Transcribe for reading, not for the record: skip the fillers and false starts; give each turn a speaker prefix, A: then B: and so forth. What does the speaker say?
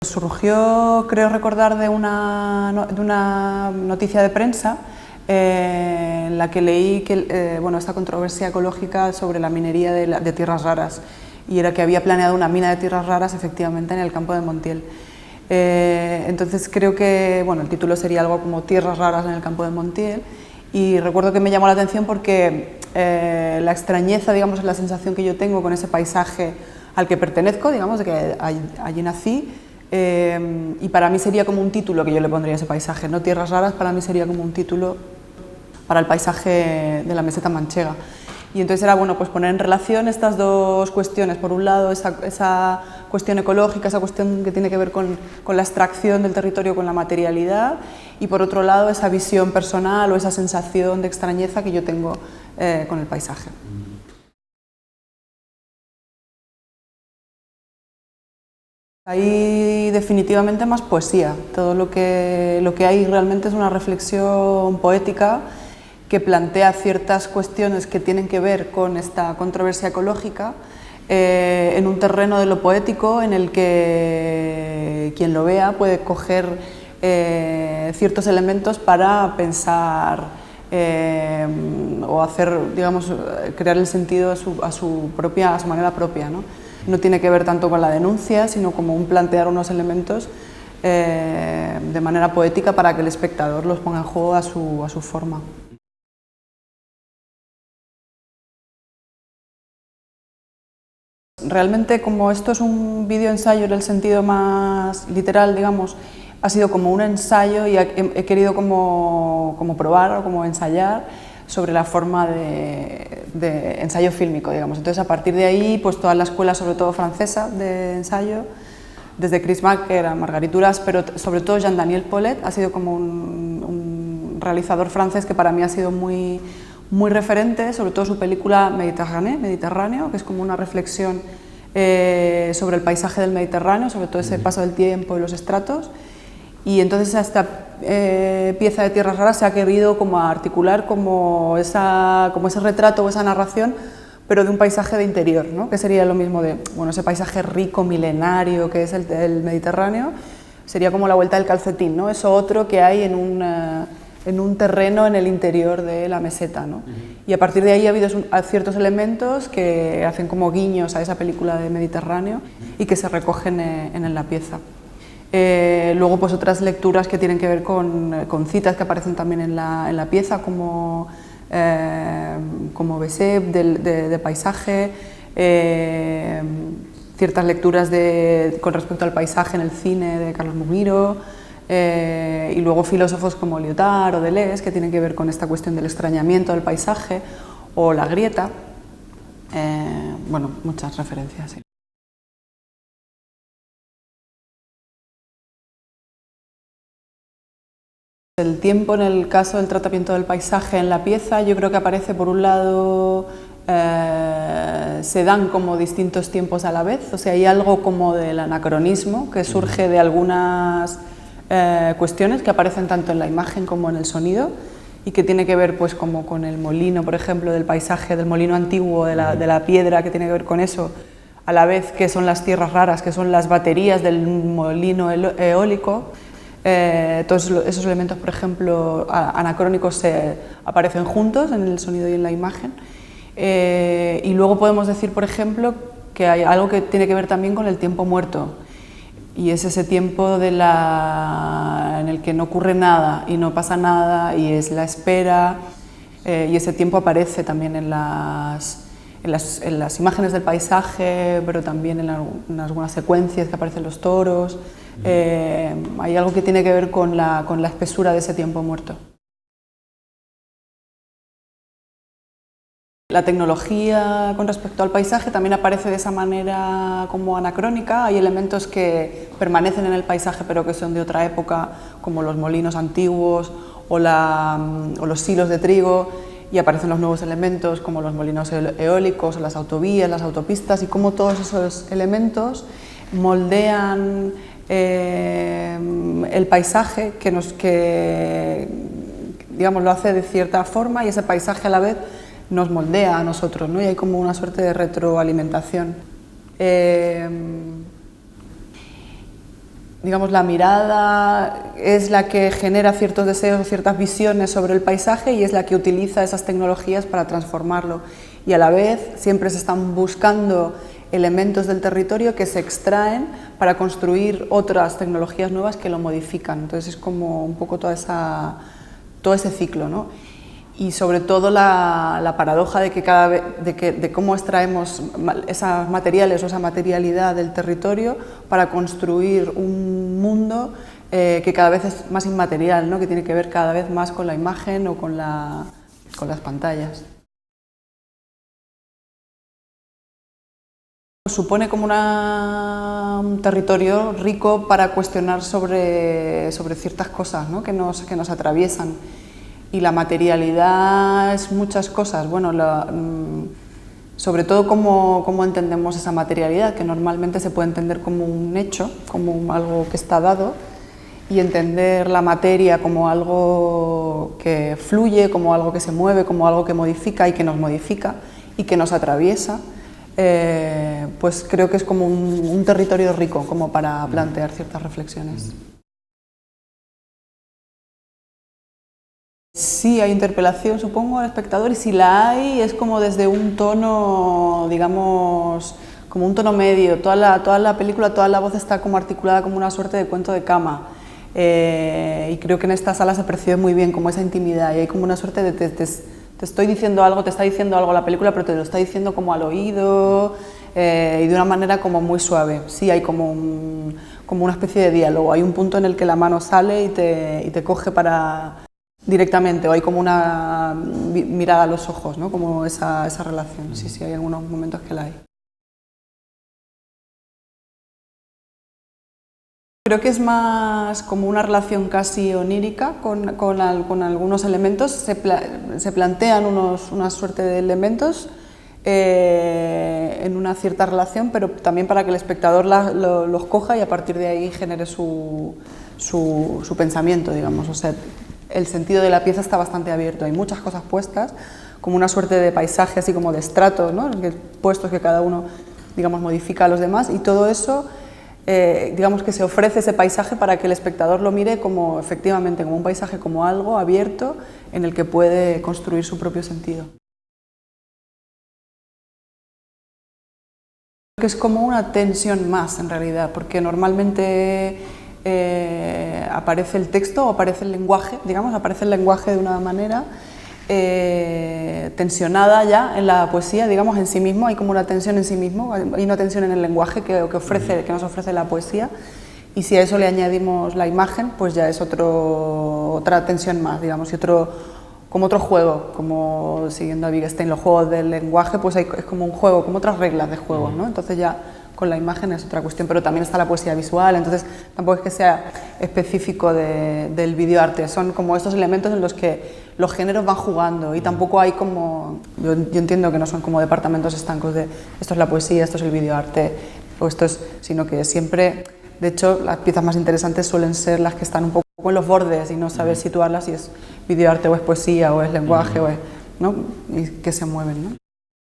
A: Surgió, creo recordar, de una noticia de prensa en la que leí que, esta controversia ecológica sobre la minería de tierras raras, y era que había planeado una mina de tierras raras efectivamente en el campo de Montiel. Entonces creo que el título sería algo como Tierras raras en el campo de Montiel, y recuerdo que me llamó la atención porque la extrañeza, digamos, es la sensación que yo tengo con ese paisaje al que pertenezco, digamos, de que allí nací. Y para mí sería como un título que yo le pondría a ese paisaje, ¿no? Tierras raras para mí sería como un título para el paisaje de la meseta manchega. Y entonces era pues poner en relación estas dos cuestiones. Por un lado, esa cuestión ecológica, esa cuestión que tiene que ver con la extracción del territorio, con la materialidad, y por otro lado, esa visión personal o esa sensación de extrañeza que yo tengo con el paisaje. Hay definitivamente más poesía. Todo lo que hay realmente es una reflexión poética que plantea ciertas cuestiones que tienen que ver con esta controversia ecológica en un terreno de lo poético en el que quien lo vea puede coger ciertos elementos para pensar o hacer, digamos, crear el sentido a su manera propia, ¿no? No tiene que ver tanto con la denuncia, sino como un plantear unos elementos de manera poética para que el espectador los ponga en juego a su forma. Realmente, como esto es un vídeo ensayo en el sentido más literal, digamos, ha sido como un ensayo y he querido como probar o como ensayar sobre la forma de ensayo fílmico, digamos. Entonces, a partir de ahí, pues toda la escuela, sobre todo francesa, de ensayo, desde Chris Marker a Marguerite Duras, pero sobre todo Jean-Daniel Paulet, ha sido como un realizador francés que para mí ha sido muy referente, sobre todo su película Mediterráneo, que es como una reflexión sobre el paisaje del Mediterráneo, sobre todo ese paso del tiempo y los estratos. Y entonces a esta pieza de Tierras raras se ha querido como articular como ese retrato o esa narración, pero de un paisaje de interior, ¿no? Que sería lo mismo de ese paisaje rico, milenario, que es el Mediterráneo, sería como la vuelta del calcetín, ¿no? Eso otro que hay en un terreno en el interior de la meseta, ¿no? Y a partir de ahí ha habido ciertos elementos que hacen como guiños a esa película de Mediterráneo y que se recogen en la pieza. Luego, pues otras lecturas que tienen que ver con citas que aparecen también en la pieza, como Besset, de paisaje, ciertas lecturas con respecto al paisaje en el cine de Carlos Mumiro, y luego filósofos como Lyotard o Deleuze, que tienen que ver con esta cuestión del extrañamiento del paisaje, o la grieta, muchas referencias. Sí. El tiempo, en el caso del tratamiento del paisaje en la pieza, yo creo que aparece, por un lado, se dan como distintos tiempos a la vez, o sea, hay algo como del anacronismo que surge de algunas cuestiones que aparecen tanto en la imagen como en el sonido, y que tiene que ver pues como con el molino, por ejemplo, del paisaje, del molino antiguo, de la piedra, que tiene que ver con eso, a la vez que son las tierras raras, que son las baterías del molino eólico. Todos esos elementos, por ejemplo, anacrónicos, aparecen juntos en el sonido y en la imagen. Y luego podemos decir, por ejemplo, que hay algo que tiene que ver también con el tiempo muerto, y es ese tiempo en el que no ocurre nada y no pasa nada, y es la espera, y ese tiempo aparece también en las imágenes del paisaje, pero también en algunas secuencias que aparecen los toros. Hay algo que tiene que ver con la espesura de ese tiempo muerto. La tecnología con respecto al paisaje también aparece de esa manera como anacrónica. Hay elementos que permanecen en el paisaje pero que son de otra época, como los molinos antiguos o los silos de trigo, y aparecen los nuevos elementos como los molinos eólicos o las autovías, las autopistas, y cómo todos esos elementos moldean el paisaje, que digamos, lo hace de cierta forma, y ese paisaje a la vez nos moldea a nosotros, ¿no? Y hay como una suerte de retroalimentación. digamos, la mirada es la que genera ciertos deseos o ciertas visiones sobre el paisaje y es la que utiliza esas tecnologías para transformarlo. Y a la vez siempre se están buscando elementos del territorio que se extraen para construir otras tecnologías nuevas que lo modifican. Entonces es como un poco todo ese ciclo, ¿no? Y sobre todo la paradoja de que de cómo extraemos esos materiales o esa materialidad del territorio para construir un mundo que cada vez es más inmaterial, ¿no? Que tiene que ver cada vez más con la imagen o con las pantallas. Supone como un territorio rico para cuestionar sobre ciertas cosas, ¿no? que nos atraviesan. Y la materialidad es muchas cosas. Bueno, sobre todo cómo entendemos esa materialidad, que normalmente se puede entender como un hecho, como algo que está dado, y entender la materia como algo que fluye, como algo que se mueve, como algo que modifica y que nos modifica y que nos atraviesa. Pues creo que es como un territorio rico como para plantear ciertas reflexiones. Sí, hay interpelación, supongo, al espectador, y si la hay es como desde un tono, digamos, como un tono medio. Toda la película, toda la voz está como articulada como una suerte de cuento de cama. Y creo que en esta sala se percibe muy bien como esa intimidad y hay como una suerte de te estoy diciendo algo, te está diciendo algo la película, pero te lo está diciendo como al oído y de una manera como muy suave. Sí, hay como una especie de diálogo. Hay un punto en el que la mano sale y te coge directamente, o hay como una mirada a los ojos, ¿no? Como esa relación. Sí, sí, hay algunos momentos que la hay. Creo que es más como una relación casi onírica con algunos elementos. Se plantean una suerte de elementos en una cierta relación, pero también para que el espectador los coja y a partir de ahí genere su pensamiento, digamos. O sea, el sentido de la pieza está bastante abierto. Hay muchas cosas puestas, como una suerte de paisaje, así como de estratos, ¿no? Puestos que cada uno, digamos, modifica a los demás, y todo eso digamos que se ofrece ese paisaje para que el espectador lo mire como efectivamente como un paisaje, como algo abierto en el que puede construir su propio sentido. Que es como una tensión más en realidad, porque normalmente aparece el texto o aparece el lenguaje, digamos, aparece el lenguaje de una manera tensionada ya en la poesía, digamos, en sí mismo. Hay como una tensión en sí mismo, hay una tensión en el lenguaje que nos ofrece la poesía, y si a eso le añadimos la imagen, pues ya es otra tensión más, digamos, y como otro juego, como siguiendo a Wittgenstein, los juegos del lenguaje, pues es como un juego, como otras reglas de juego, ¿no? Entonces ya con la imagen es otra cuestión, pero también está la poesía visual, entonces tampoco es que sea específico del videoarte, son como estos elementos en los que los géneros van jugando y tampoco hay como, yo entiendo que no son como departamentos estancos de esto es la poesía, esto es el videoarte, o esto es, sino que siempre, de hecho, las piezas más interesantes suelen ser las que están un poco en los bordes y no saber situarlas si es videoarte o es poesía o es lenguaje, o es, ¿no? Y que se mueven, ¿no?